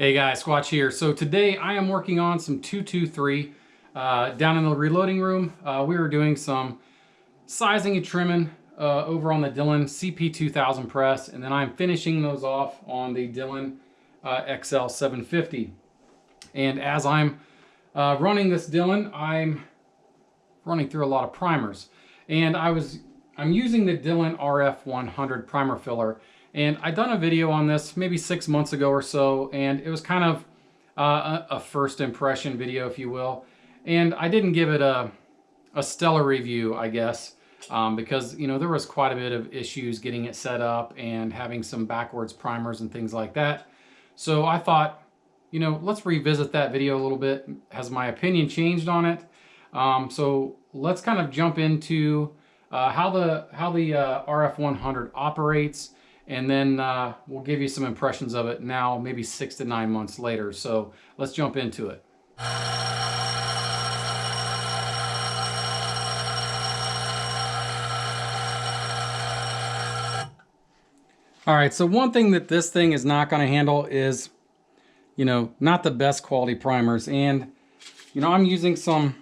Hey guys, Squatch here. So today I am working on some 223 down in the reloading room. We were doing some sizing and trimming over on the Dillon CP2000 press, and then I'm finishing those off on the Dillon XL750. And as I'm running this Dillon, I'm running through a lot of primers. And I'm using the Dillon RF100 primer filler. And I done a video on this maybe 6 months ago or so, and it was kind of a first impression video, if you will. And I didn't give it a stellar review, I guess, because there was quite a bit of issues getting it set up and having some backwards primers and things like that. So I thought, let's revisit that video a little bit. Has my opinion changed on it? So let's kind of jump into how the RF100 operates. And then we'll give you some impressions of it now, maybe 6 to 9 months later. So let's jump into it. All right, so one thing that this thing is not going to handle is, not the best quality primers. And, I'm using some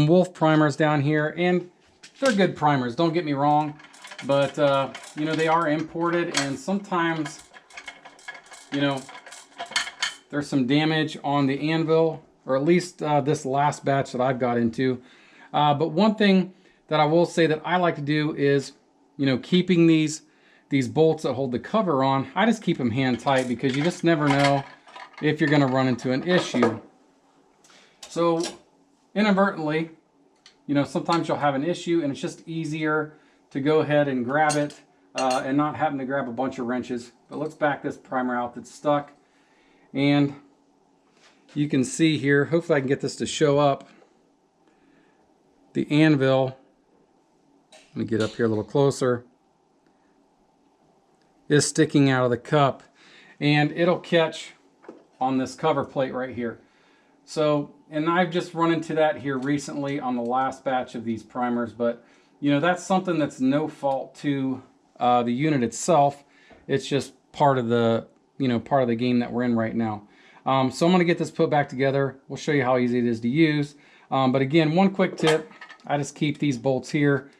Wolf primers down here, and they're good primers, don't get me wrong. But, they are imported, and sometimes, there's some damage on the anvil, or at least this last batch that I've got into. But one thing that I will say that I like to do is, keeping these bolts that hold the cover on, I just keep them hand tight because you just never know if you're going to run into an issue. So, inadvertently, sometimes you'll have an issue, and it's just easier to go ahead and grab it and not having to grab a bunch of wrenches. But let's back this primer out that's stuck. And you can see here, hopefully I can get this to show up. The anvil, let me get up here a little closer, is sticking out of the cup. And it'll catch on this cover plate right here. So, and I've just run into that here recently on the last batch of these primers, but that's something that's no fault to the unit itself. It's just part of the, part of the game that we're in right now. So I'm going to get this put back together. We'll show you how easy it is to use. But again, one quick tip, I just keep these bolts here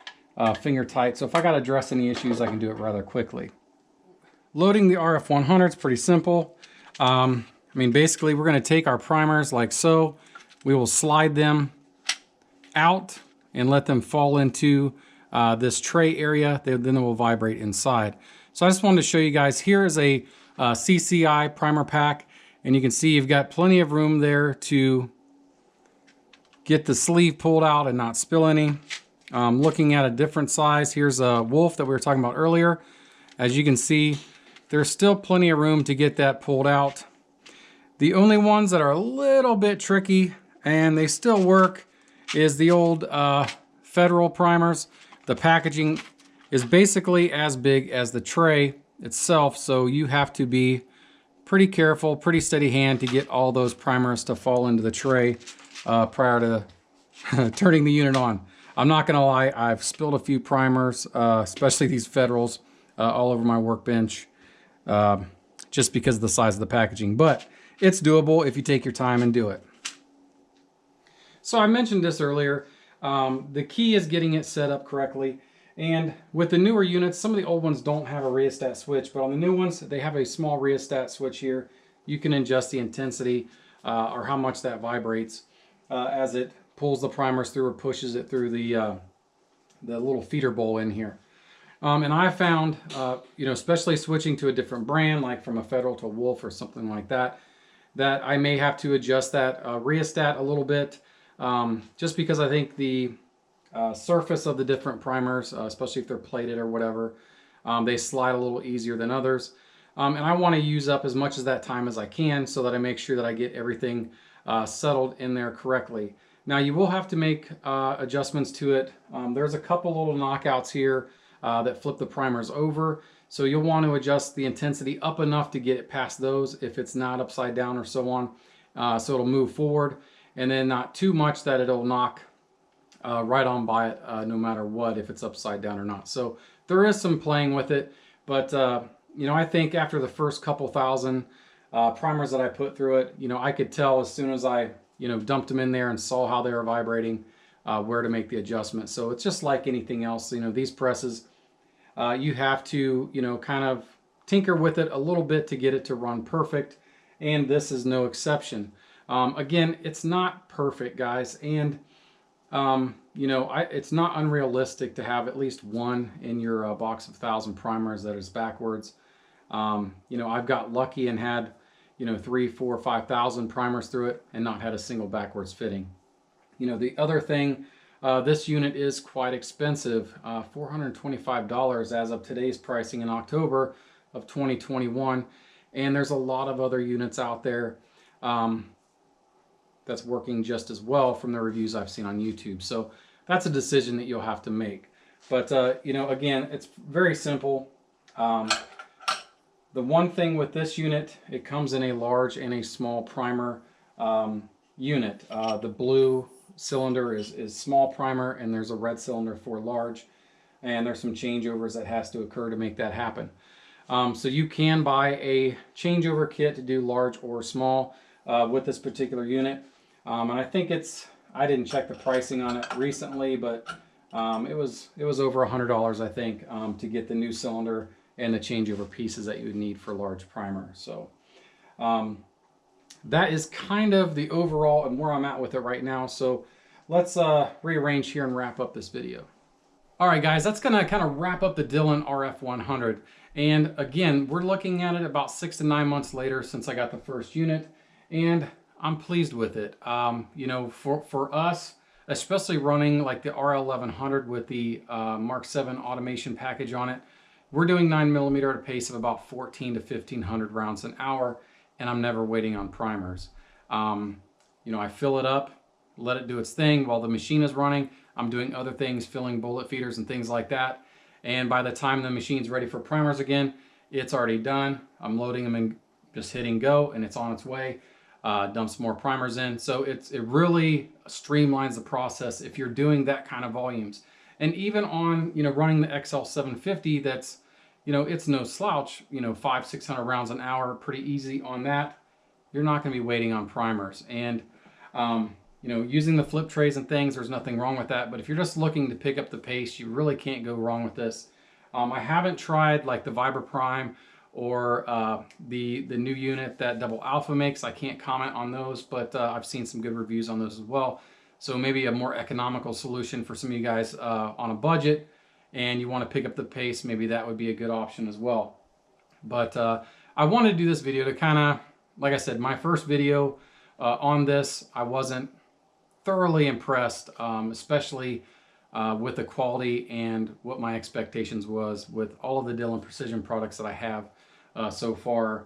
finger tight. So if I got to address any issues, I can do it rather quickly. Loading the RF100 is pretty simple. Basically we're going to take our primers like so. We will slide them out and let them fall into this tray area. Then they will vibrate inside. So I just wanted to show you guys, here is a CCI primer pack, and you can see you've got plenty of room there to get the sleeve pulled out and not spill any. Looking at a different size, here's a Wolf that we were talking about earlier. As you can see, there's still plenty of room to get that pulled out. The only ones that are a little bit tricky, and they still work, is the old Federal primers. The packaging is basically as big as the tray itself, so you have to be pretty careful, pretty steady hand to get all those primers to fall into the tray prior to turning the unit on. I'm not gonna lie, I've spilled a few primers, especially these Federals, all over my workbench, just because of the size of the packaging, but it's doable if you take your time and do it. So I mentioned this earlier, the key is getting it set up correctly. And with the newer units, some of the old ones don't have a rheostat switch, but on the new ones, they have a small rheostat switch here. You can adjust the intensity or how much that vibrates as it pulls the primers through or pushes it through the little feeder bowl in here. And I found, especially switching to a different brand, like from a Federal to a Wolf or something like that, that I may have to adjust that rheostat a little bit. Just because I think the surface of the different primers, especially if they're plated or whatever, they slide a little easier than others. And I want to use up as much of that time as I can so that I make sure that I get everything settled in there correctly. Now you will have to make adjustments to it. There's a couple little knockouts here that flip the primers over. So you'll want to adjust the intensity up enough to get it past those if it's not upside down or so on. So it'll move forward. And then not too much that it'll knock right on by it no matter what, if it's upside down or not. So there is some playing with it, but I think after the first couple thousand, primers that I put through it, you know, I could tell as soon as I, you know, dumped them in there and saw how they were vibrating, where to make the adjustment. So it's just like anything else, you know, these presses, you have to, you know, kind of tinker with it a little bit to get it to run perfect, and this is no exception. Again, it's not perfect, guys, and you know, it's not unrealistic to have at least one in your box of 1,000 primers that is backwards. You know, I've got lucky and had, you know, 3, 4, 5,000 primers through it and not had a single backwards fitting. You know, the other thing, this unit is quite expensive, $425 as of today's pricing in October of 2021. And there's a lot of other units out there that's working just as well from the reviews I've seen on YouTube. So that's a decision that you'll have to make. But, you know, again, it's very simple. The one thing with this unit, it comes in a large and a small primer unit. The blue cylinder is small primer, and there's a red cylinder for large. And there's some changeovers that has to occur to make that happen. So you can buy a changeover kit to do large or small with this particular unit. And I think I didn't check the pricing on it recently, but it was over $100, I think, to get the new cylinder and the changeover pieces that you would need for large primer. So that is kind of the overall and where I'm at with it right now. So let's rearrange here and wrap up this video. All right, guys, that's gonna kind of wrap up the Dillon RF100. And again, we're looking at it about 6 to 9 months later since I got the first unit, and I'm pleased with it. You know, for us, especially running like the RL1100 with the Mark 7 automation package on it, we're doing 9mm at a pace of about 14 to 1500 rounds an hour, and I'm never waiting on primers. You know, I fill it up, let it do its thing while the machine is running. I'm doing other things, filling bullet feeders and things like that. And by the time the machine's ready for primers again, it's already done. I'm loading them and just hitting go, and it's on its way. Dumps more primers in. So it really streamlines the process if you're doing that kind of volumes. And even on, you know, running the XL750, that's, you know, it's no slouch, you know, 500-600 rounds an hour, pretty easy on that. You're not going to be waiting on primers. And, you know, using the flip trays and things, there's nothing wrong with that. But if you're just looking to pick up the pace, you really can't go wrong with this. I haven't tried like the Vibra Prime or the new unit that Double Alpha makes. I can't comment on those, but I've seen some good reviews on those as well. So maybe a more economical solution for some of you guys on a budget, and you want to pick up the pace, maybe that would be a good option as well. But I wanted to do this video to kind of, like I said, my first video on this, I wasn't thoroughly impressed, especially with the quality and what my expectations was with all of the Dillon Precision products that I have so far.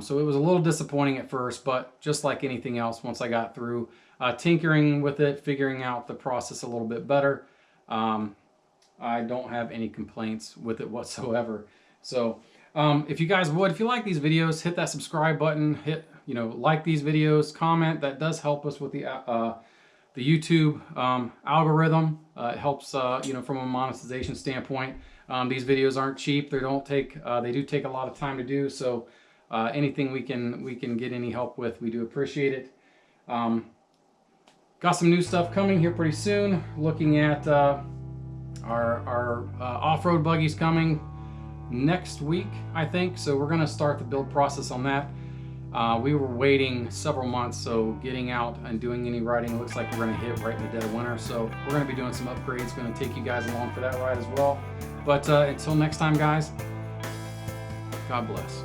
So it was a little disappointing at first, but just like anything else, once I got through tinkering with it, figuring out the process a little bit better, I don't have any complaints with it whatsoever. So if you guys would, if you like these videos, hit that subscribe button, hit, you know, like these videos, comment. That does help us with the YouTube algorithm. It helps, you know, from a monetization standpoint. These videos aren't cheap. They do take a lot of time to do. So anything we can get any help with, we do appreciate it. Got some new stuff coming here pretty soon. Looking at our off-road buggies coming next week, I think. So we're gonna start the build process on that. We were waiting several months, so getting out and doing any riding looks like we're going to hit right in the dead of winter. So we're going to be doing some upgrades, going to take you guys along for that ride as well. But until next time, guys, God bless.